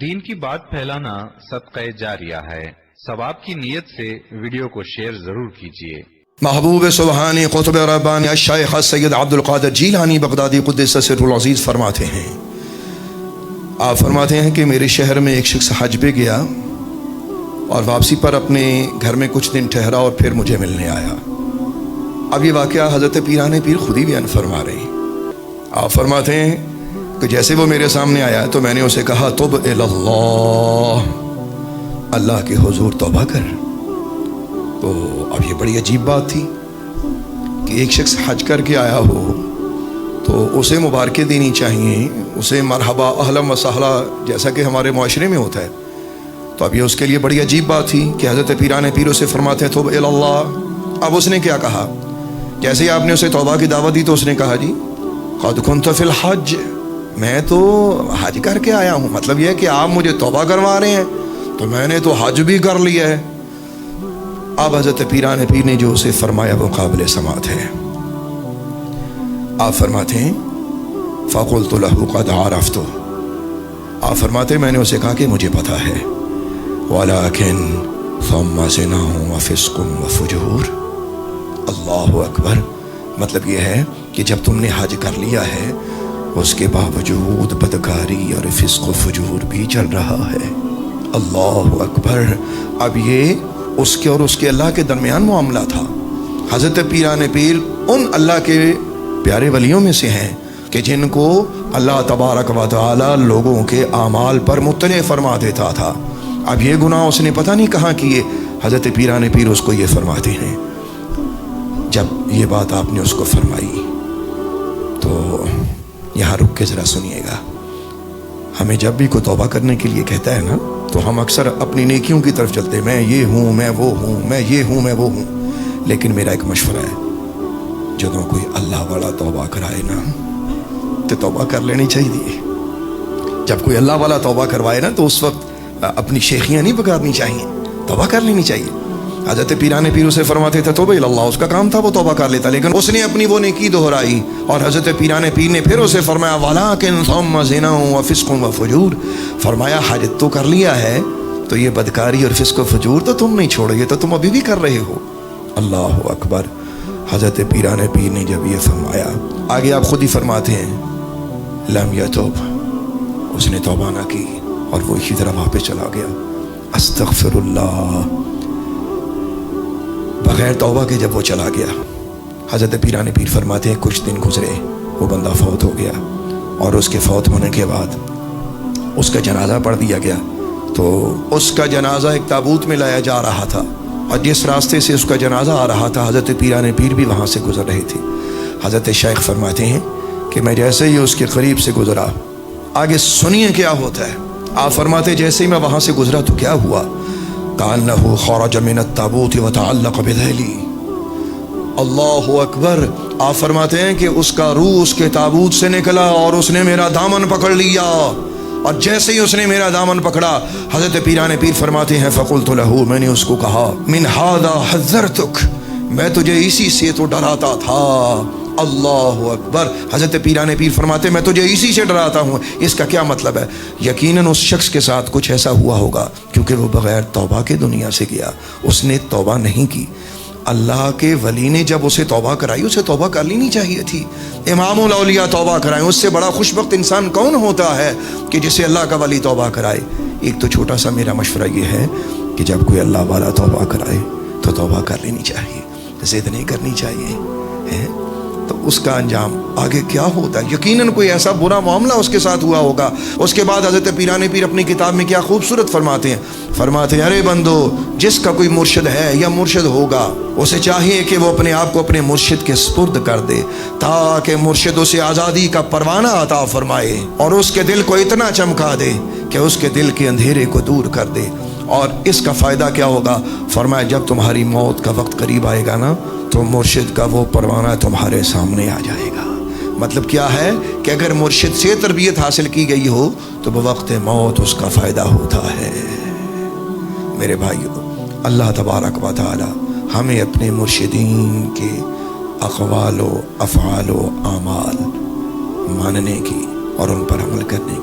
دین کی بات پھیلانا صدقہ جاریہ ہے۔ ثواب کی نیت سے ویڈیو کو شیئر ضرور کیجیے۔ محبوب سبحانی قطب ربانی الشیخ سید عبد القادر جیلانی بغدادی قدس سرہ العزیز فرماتے ہیں، آپ فرماتے ہیں کہ میرے شہر میں ایک شخص حج پہ گیا اور واپسی پر اپنے گھر میں کچھ دن ٹھہرا اور پھر مجھے ملنے آیا۔ اب یہ واقعہ حضرت پیران پیر خود ہی بیان فرما رہے ہیں۔ آپ فرماتے ہیں کہ جیسے وہ میرے سامنے آیا تو میں نے اسے کہا تب اللہ، اللہ کے حضور توبہ کر۔ تو اب یہ بڑی عجیب بات تھی کہ ایک شخص حج کر کے آیا ہو تو اسے مبارکیں دینی چاہیے، اسے مرحبا اہلا و سہلا جیسا کہ ہمارے معاشرے میں ہوتا ہے۔ تو اب یہ اس کے لیے بڑی عجیب بات تھی کہ حضرت پیران پیر اسے فرماتے ہیں توب اللہ۔ اب اس نے کیا کہا؟ جیسے ہی آپ نے اسے توبہ کی دعوت دی تو اس نے کہا جی قد کنت فی الحج، میں تو حج کر کے آیا ہوں، مطلب یہ ہے کہ آپ مجھے توبہ کروا رہے ہیں تو میں نے تو حج بھی کر لیا ہے۔ اب حضرت پیران پیر نے جو اسے فرمایا وہ قابل سماعت ہے۔ آپ فرماتے ہیں فَقُلْتُ لَهُ قَدْ عَرَفْتُ، آپ فرماتے ہیں میں نے اسے کہا کہ مجھے پتا ہے، وَلَكِنْ ثُمَّ زِنَاءٌ وَفِسْقٌ وَفُجُورٌ۔ اللہ اکبر، مطلب یہ ہے کہ جب تم نے حج کر لیا ہے اس کے باوجود بدکاری اور فسق و فجور بھی چل رہا ہے۔ اللہ اکبر۔ اب یہ اس کے اور اس کے اللہ کے درمیان معاملہ تھا۔ حضرت پیران پیر ان اللہ کے پیارے ولیوں میں سے ہیں کہ جن کو اللہ تبارک و تعالی لوگوں کے اعمال پر مطلع فرما دیتا تھا۔ اب یہ گناہ اس نے پتہ نہیں کہاں کیے، حضرت پیران پیر اس کو یہ فرماتے ہیں۔ جب یہ بات آپ نے اس کو فرمائی تو یہاں رک کے ذرا سنیے گا۔ ہمیں جب بھی کوئی توبہ کرنے کے لیے کہتا ہے نا تو ہم اکثر اپنی نیکیوں کی طرف چلتے ہیں، میں یہ ہوں، میں وہ ہوں، میں یہ ہوں، میں وہ ہوں۔ لیکن میرا ایک مشورہ ہے، جب کوئی اللہ والا توبہ کرائے نا تو توبہ کر لینی چاہیے۔ جب کوئی اللہ والا توبہ کروائے نا تو اس وقت اپنی شیخیاں نہیں بگاڑنی چاہیے، توبہ کر لینی چاہیے۔ حضرت پیران پیر اسے فرماتے تھے توبہ اللہ، اس کا کام تھا وہ توبہ کر لیتا، لیکن اس نے اپنی وہ نیکی دہرائی اور حضرت پیران پیر نے پھر اسے فرمایا وَلَكِنْ ثُمَّ زِنَاءٌ وَفِسْقٌ وَفُجُورٌ، فرمایا حج تو کر لیا ہے تو یہ بدکاری اور فسق و فجور تو تم نہیں چھوڑو، یہ تو تم ابھی بھی کر رہے ہو۔ اللہ اکبر۔ حضرت پیران پیر نے جب یہ فرمایا، آگے آپ خود ہی فرماتے ہیں لم یتوب، اس نے توبہ نہ کی اور وہ اسی طرح واپس چلا گیا۔ استغفر اللہ، بغیر توبہ کے جب وہ چلا گیا۔ حضرت پیران پیر فرماتے ہیں کچھ دن گزرے، وہ بندہ فوت ہو گیا اور اس کے فوت ہونے کے بعد اس کا جنازہ پڑھ دیا گیا۔ تو اس کا جنازہ ایک تابوت میں لایا جا رہا تھا اور جس راستے سے اس کا جنازہ آ رہا تھا حضرت پیران پیر بھی وہاں سے گزر رہے تھے۔ حضرت شیخ فرماتے ہیں کہ میں جیسے ہی اس کے قریب سے گزرا، آگے سنیے کیا ہوتا ہے۔ آپ فرماتے جیسے ہی میں وہاں سے گزرا تو کیا ہوا، کأنہ خرج من التابوت وتعلق بذیلی۔ اللہ اکبر۔ آپ فرماتے ہیں کہ اس کا روح اس کے تابوت سے نکلا اور اس نے میرا دامن پکڑ لیا، اور جیسے ہی اس نے میرا دامن پکڑا حضرت پیران پیر فرماتے ہیں فقلت لہ، میں نے اس کو کہا من ھذا حذرتک، میں تجھے اسی سے تو ڈراتا تھا۔ اللہ اکبر۔ حضرت پیران پیر فرماتے میں تجھے اسی سے ڈراتا ہوں۔ اس کا کیا مطلب ہے؟ یقیناً اس شخص کے ساتھ کچھ ایسا ہوا ہوگا کیونکہ وہ بغیر توبہ کے دنیا سے گیا، اس نے توبہ نہیں کی۔ اللہ کے ولی نے جب اسے توبہ کرائی، اسے توبہ کر لینی چاہیے تھی۔ امام الاولیاء توبہ کرائیں، اس سے بڑا خوش بخت انسان کون ہوتا ہے کہ جسے اللہ کا ولی توبہ کرائے۔ ایک تو چھوٹا سا میرا مشورہ یہ ہے کہ جب کوئی اللہ والا توبہ کرائے تو توبہ کر لینی چاہیے، ضد نہیں کرنی چاہیے۔ تو اس کا انجام آگے کیا ہوتا ہے؟ یقیناً کوئی ایسا برا معاملہ اس کے ساتھ ہوا ہوگا۔ اس کے بعد حضرت پیران پیر اپنی کتاب میں کیا خوبصورت فرماتے ہیں، فرماتے ہیں ارے بندو، جس کا کوئی مرشد ہے یا مرشد ہوگا اسے چاہیے کہ وہ اپنے آپ کو اپنے مرشد کے سپرد کر دے تاکہ مرشد اسے آزادی کا پروانہ عطا فرمائے اور اس کے دل کو اتنا چمکا دے کہ اس کے دل کے اندھیرے کو دور کر دے۔ اور اس کا فائدہ کیا ہوگا؟ فرمایا جب تمہاری موت کا وقت قریب آئے گا نا تو مرشد کا وہ پروانہ تمہارے سامنے آ جائے گا۔ مطلب کیا ہے کہ اگر مرشد سے تربیت حاصل کی گئی ہو تو بوقت موت اس کا فائدہ ہوتا ہے۔ میرے بھائیو، اللہ تبارک و تعالی ہمیں اپنے مرشدین کے اقوال و افعال و اعمال ماننے کی اور ان پر عمل کرنے کی